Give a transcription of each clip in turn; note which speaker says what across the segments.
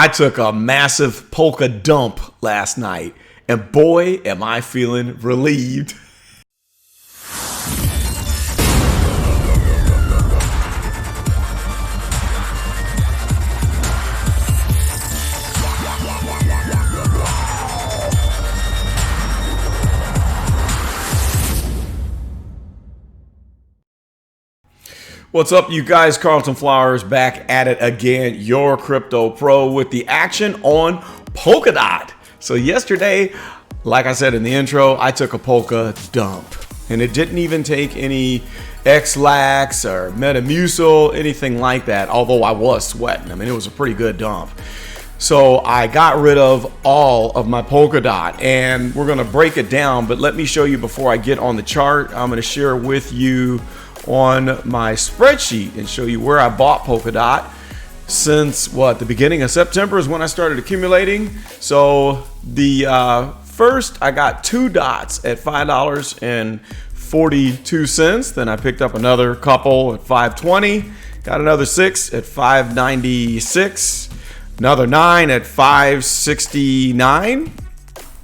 Speaker 1: I took a massive polka dump last night, and boy, am I feeling relieved. What's up, you guys? Carlton Flowers back at it again, your crypto pro with the action on Polkadot. So yesterday, like I said in the intro, I took a polka dump, and it didn't even take any X-Lax or Metamucil, anything like that, although I was sweating. I mean, it was a pretty good dump. So I got rid of all of my Polkadot, and we're gonna break it down, but let me show you before I get on the chart. I'm gonna share with you on my spreadsheet and show you where I bought Polkadot since the beginning of September is when I started accumulating. So the first I got 2 dots at $5.42. Then I picked up another couple at $5.20, got another 6 at $5.96, another 9 at $5.69,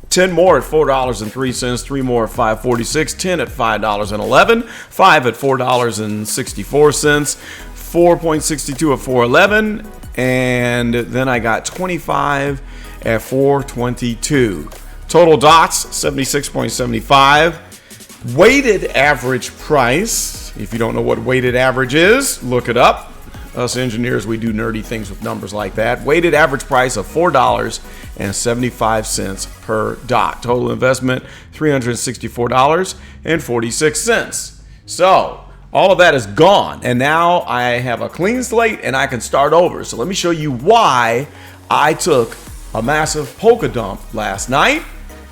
Speaker 1: 10 more at $4.03, 3 more at $5.46, 10 at $5.11, 5 at $4.64, 4.62 at $4.11, and then I got 25 at $4.22. Total dots 76.75. Weighted average price. If you don't know what weighted average is, look it up. Us engineers, we do nerdy things with numbers like that. Weighted average price of $4.75 per dot. Total investment $364.46. So all of that is gone, and now I have a clean slate and I can start over. So let me show you why I took a massive polka dump last night,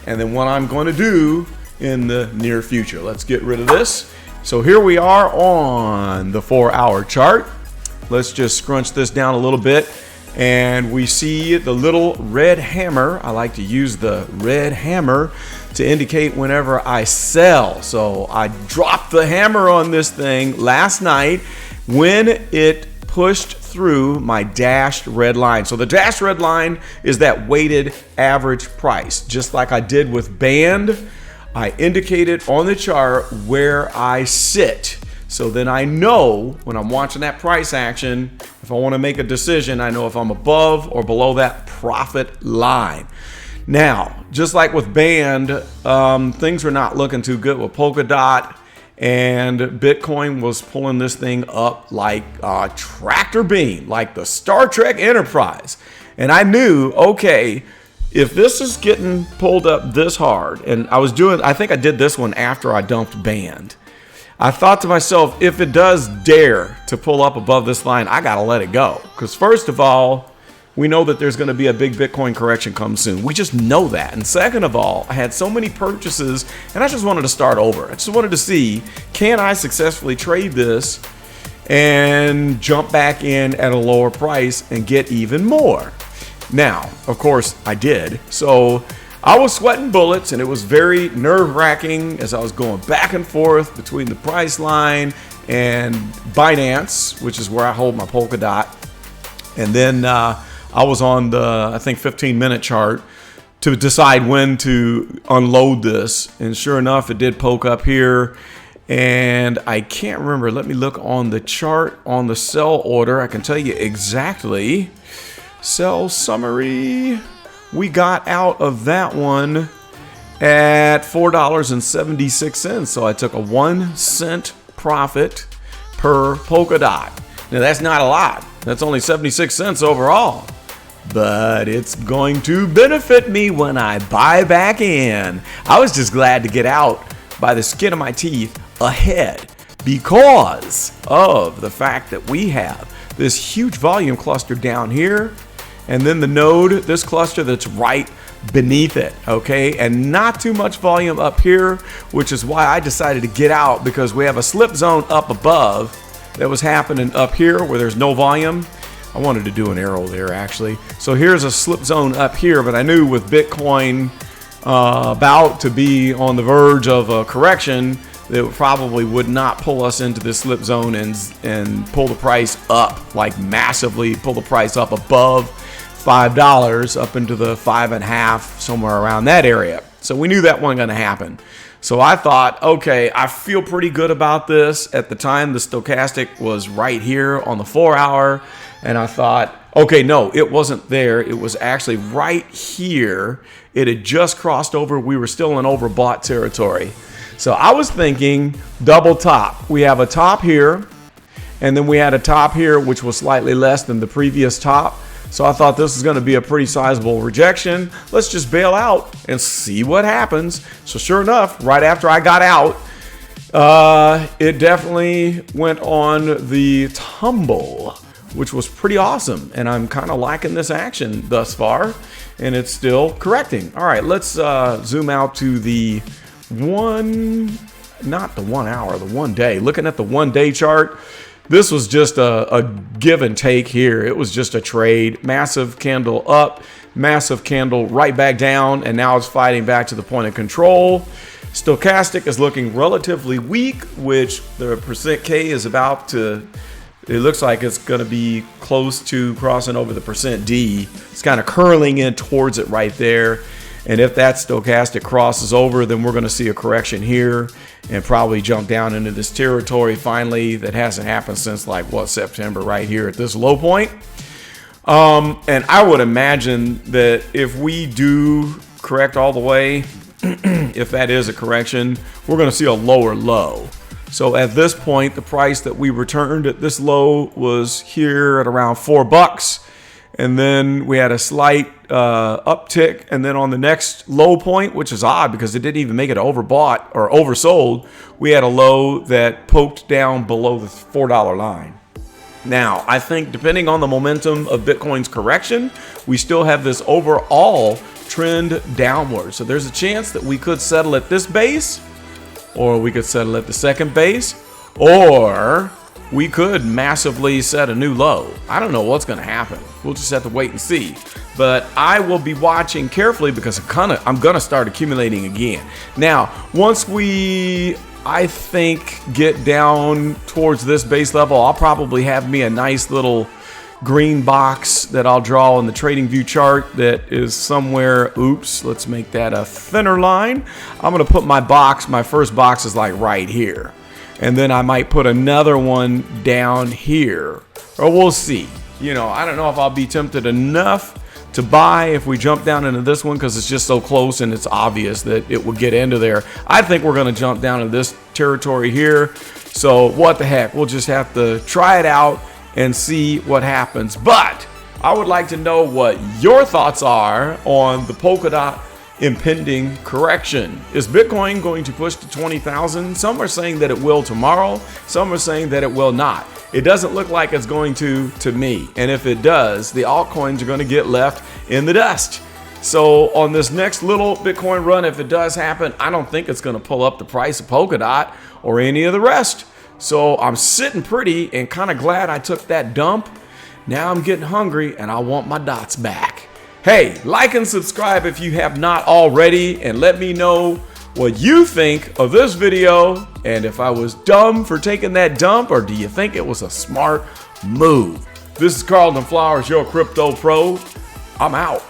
Speaker 1: and then what I'm going to do in the near future. Let's get rid of this. So here we are on the 4-hour chart. Let's just scrunch this down a little bit, and we see the little red hammer. I like to use the red hammer to indicate whenever I sell. So I dropped the hammer on this thing last night when it pushed through my dashed red line. So the dashed red line is that weighted average price. Just like I did with band, I indicated on the chart where I sit. So then I know when I'm watching that price action, if I want to make a decision, I know if I'm above or below that profit line. Now, just like with band, things were not looking too good with Polkadot, and Bitcoin was pulling this thing up like a tractor beam, like the Star Trek Enterprise. And I knew, okay, if this is getting pulled up this hard, and I think I did this one after I dumped band. I thought to myself, if it does dare to pull up above this line, I got to let it go. Because first of all, we know that there's going to be a big Bitcoin correction come soon. We just know that. And second of all, I had so many purchases, and I just wanted to start over. I just wanted to see, can I successfully trade this and jump back in at a lower price and get even more? Now, of course, I did. So I was sweating bullets, and it was very nerve-wracking as I was going back and forth between the price line and Binance, which is where I hold my Polkadot. And then I was on the, I think, 15-minute chart to decide when to unload this. And sure enough, it did poke up here. And I can't remember. Let me look on the chart on the sell order. I can tell you exactly. Sell summary. We got out of that one at $4.76. So I took a 1 cent profit per Polkadot. Now that's not a lot. That's only 76 cents overall. But it's going to benefit me when I buy back in. I was just glad to get out by the skin of my teeth ahead because of the fact that we have this huge volume cluster down here, and then the node, this cluster that's right beneath it, okay? And not too much volume up here, which is why I decided to get out, because we have a slip zone up above that was happening up here where there's no volume. I wanted to do an arrow there, actually. So here's a slip zone up here, but I knew with Bitcoin about to be on the verge of a correction, that probably would not pull us into this slip zone and pull the price up, like massively pull the price up above $5 up into the 5.5, somewhere around that area. So we knew that wasn't going to happen. So I thought, okay, I feel pretty good about this. At the time, the stochastic was right here on the 4-hour. And I thought, okay, no, it wasn't there. It was actually right here. It had just crossed over. We were still in overbought territory. So I was thinking double top. We have a top here, and then we had a top here, which was slightly less than the previous top. So I thought this is going to be a pretty sizable rejection. Let's just bail out and see what happens. So sure enough, right after I got out, it definitely went on the tumble, which was pretty awesome. And I'm kind of liking this action thus far, and it's still correcting. All right, let's zoom out to the not the 1 hour, the 1 day. Looking at the 1 day chart, this was just a give and take here. It was just a trade. Massive candle up, massive candle right back down, and now it's fighting back to the point of control. Stochastic is looking relatively weak, which the %K is about to, it looks like it's going to be close to crossing over the %D. It's kind of curling in towards it right there. And if that stochastic crosses over, then we're going to see a correction here and probably jump down into this territory finally. That hasn't happened since like September, right here at this low point. And I would imagine that if we do correct all the way, if that is a correction, we're going to see a lower low. So at this point, the price that we returned at this low was here at around $4. And then we had a slight uptick. And then on the next low point, which is odd because it didn't even make it overbought or oversold, we had a low that poked down below the $4 line. Now, I think depending on the momentum of Bitcoin's correction, we still have this overall trend downward. So there's a chance that we could settle at this base, or we could settle at the second base, or we could massively set a new low. I don't know what's going to happen. We'll just have to wait and see. But I will be watching carefully because I'm going to start accumulating again. Now, once we, I think, get down towards this base level, I'll probably have me a nice little green box that I'll draw on the trading view chart that is somewhere, oops, let's make that a thinner line. I'm going to put my box, my first box is like right here. And then I might put another one down here, or we'll see. You know, I don't know if I'll be tempted enough to buy if we jump down into this one because it's just so close and it's obvious that it will get into there. I think we're going to jump down into this territory here. So what the heck, we'll just have to try it out and see what happens. But I would like to know what your thoughts are on the Polkadot impending correction. Is Bitcoin going to push to 20,000? Some are saying that it will tomorrow. Some are saying that it will not. It doesn't look like it's going to me. And if it does, the altcoins are going to get left in the dust. So on this next little Bitcoin run, if it does happen, I don't think it's going to pull up the price of Polkadot or any of the rest. So I'm sitting pretty and kind of glad I took that dump. Now I'm getting hungry and I want my dots back. Hey, like and subscribe if you have not already, and let me know what you think of this video, and if I was dumb for taking that dump, or do you think it was a smart move? This is Carlton Flowers, your crypto pro. I'm out.